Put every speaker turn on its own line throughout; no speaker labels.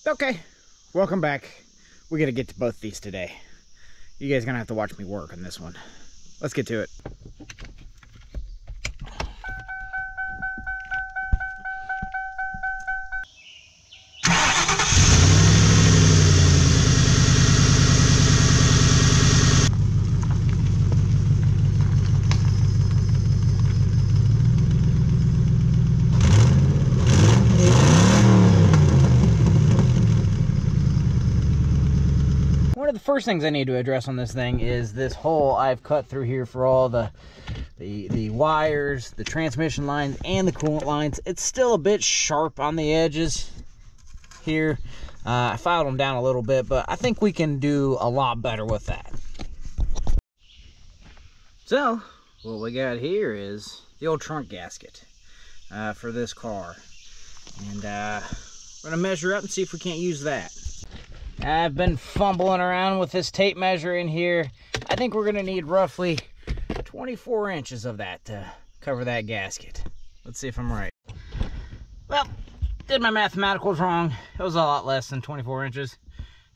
Okay, welcome back. We gotta get to both these today. You guys are gonna have to watch me work on this one. Let's get to it. One of the first things I need to address on this thing is this hole I've cut through here for all the wires, the transmission lines, and the coolant lines. It's still a bit sharp on the edges here. I filed them down a little bit, but I think we can do a lot better with that. So, what we got here is the old trunk gasket for this car. And we're gonna measure up and see if we can't use that. I've been fumbling around with this tape measure in here. I think we're gonna need roughly 24 inches of that to cover that gasket. Let's see if I'm right. Well, did my mathematicals wrong. It was a lot less than 24 inches.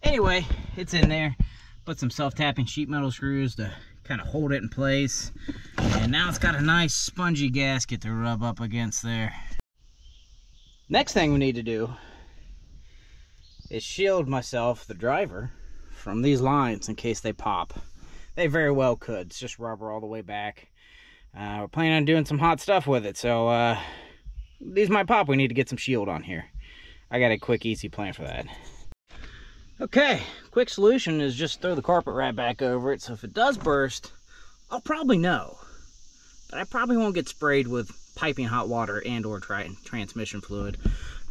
Anyway, it's in there. Put some self-tapping sheet metal screws to kind of hold it in place. And now it's got a nice spongy gasket to rub up against there. Next thing we need to do is shield myself, the driver, from these lines in case they pop. They very well could. It's just rubber all the way back. We're planning on doing some hot stuff with it, so these might pop. We need to get some shield on here. I got a quick, easy plan for that. Okay, quick solution is just throw the carpet right back over it, so if it does burst, I'll probably know. But I probably won't get sprayed with piping hot water and or transmission fluid.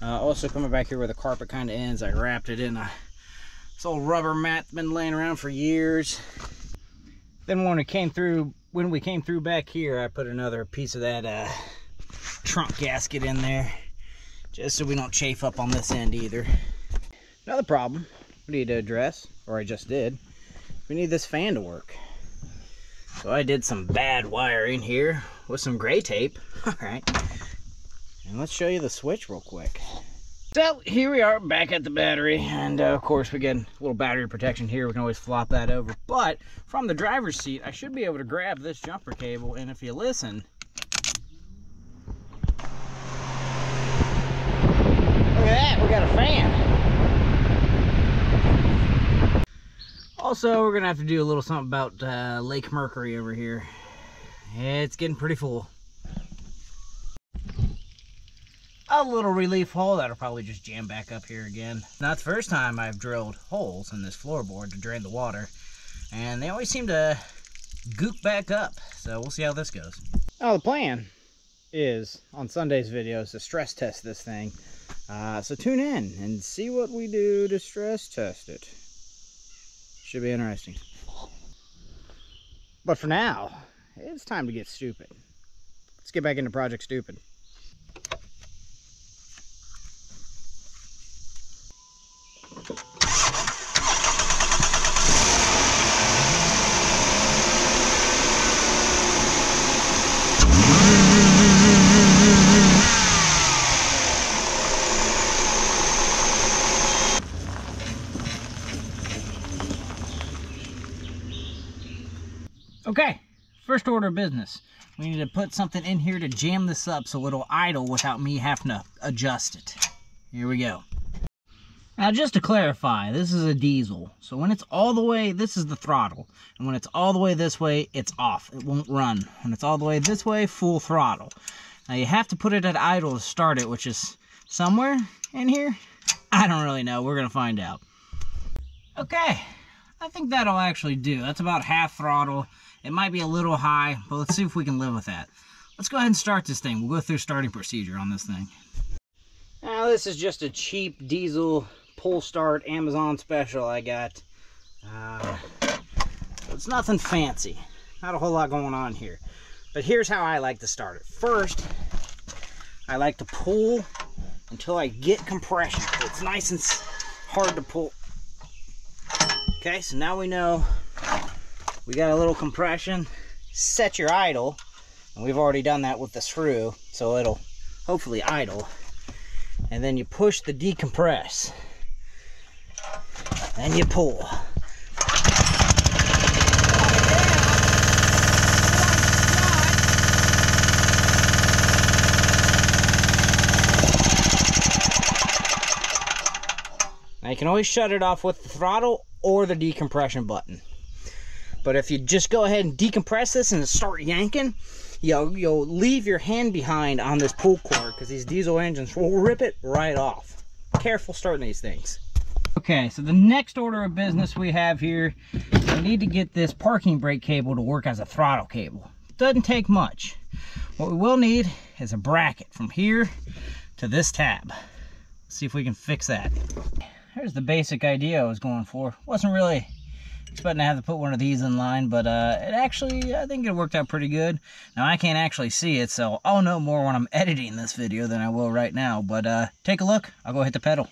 Also coming back here where the carpet kind of ends, I wrapped it in this old rubber mat that's been laying around for years. Then when we came through back here, I put another piece of that trunk gasket in there, just so we don't chafe up on this end either. Another problem we need to address, or I just did, we need this fan to work. So I did some bad wiring here with some gray tape. All right. And let's show you the switch real quick. So here we are back at the battery, and of course we get a little battery protection here. We can always flop that over, but from the driver's seat I should be able to grab this jumper cable, and if you listen, look at that, we got a fan. Also, we're gonna have to do a little something about Lake Mercury over here. It's getting pretty full. A little relief hole that'll probably just jam back up here again. Not the first time I've drilled holes in this floorboard to drain the water, and they always seem to goop back up, so we'll see how this goes. Now the plan is on Sunday's videos to stress test this thing, so tune in and see what we do to stress test it. Should be interesting. But for now, it's time to get stupid. Let's get back into Project Stupid. Okay, first order of business. We need to put something in here to jam this up so it'll idle without me having to adjust it. Here we go. Now just to clarify, this is a diesel. So when it's all the way, this is the throttle. And when it's all the way this way, it's off. It won't run. When it's all the way this way, full throttle. Now you have to put it at idle to start it, which is somewhere in here. I don't really know. We're going to find out. Okay, I think that'll actually do. That's about half throttle. It might be a little high, but let's see if we can live with that. Let's go ahead and start this thing. We'll go through starting procedure on this thing. Now this is just a cheap diesel pull start Amazon special I got. It's nothing fancy. Not a whole lot going on here. But here's how I like to start it. First, I like to pull until I get compression. So it's nice and hard to pull. Okay, so now we know we got a little compression. Set your idle, and we've already done that with the screw, so it'll hopefully idle. And then you push the decompress. and you pull. Now you can always shut it off with the throttle or the decompression button. But if you just go ahead and decompress this and start yanking, you'll leave your hand behind on this pull cord because these diesel engines will rip it right off. Careful starting these things. Okay, so the next order of business we have here, we need to get this parking brake cable to work as a throttle cable. Doesn't take much. What we will need is a bracket from here to this tab. Let's see if we can fix that. Here's the basic idea I was going for. Wasn't really expecting to have to put one of these in line, but it actually, I think it worked out pretty good. Now I can't actually see it, so I'll know more when I'm editing this video than I will right now, but take a look. I'll go hit the pedal.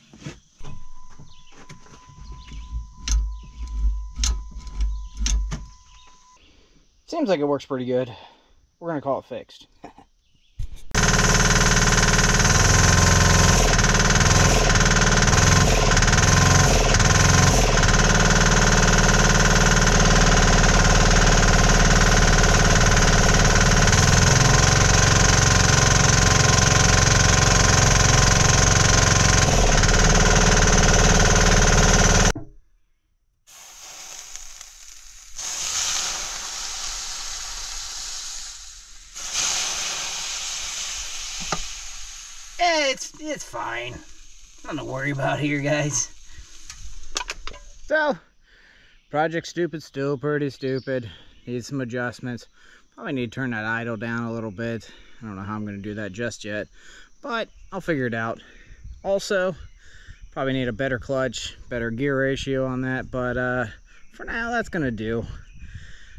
Seems like it works pretty good. We're gonna call it fixed. It's fine. Nothing to worry about here, guys. So, Project Stupid still pretty stupid. Needs some adjustments. Probably need to turn that idle down a little bit. I don't know how I'm going to do that just yet, but I'll figure it out. Also, probably need a better clutch, better gear ratio on that, but for now, that's going to do.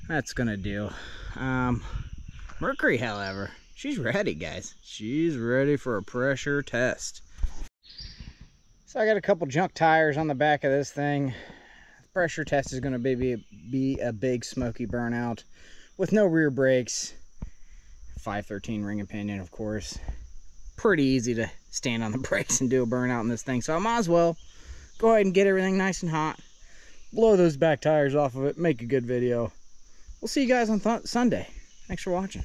That's going to do. Mercury, however, she's ready, guys. She's ready for a pressure test. So I got a couple junk tires on the back of this thing. The pressure test is going to be a big smoky burnout with no rear brakes. 513 ring and pinion, of course. Pretty easy to stand on the brakes and do a burnout in this thing. So I might as well go ahead and get everything nice and hot. Blow those back tires off of it. Make a good video. We'll see you guys on Sunday. Thanks for watching.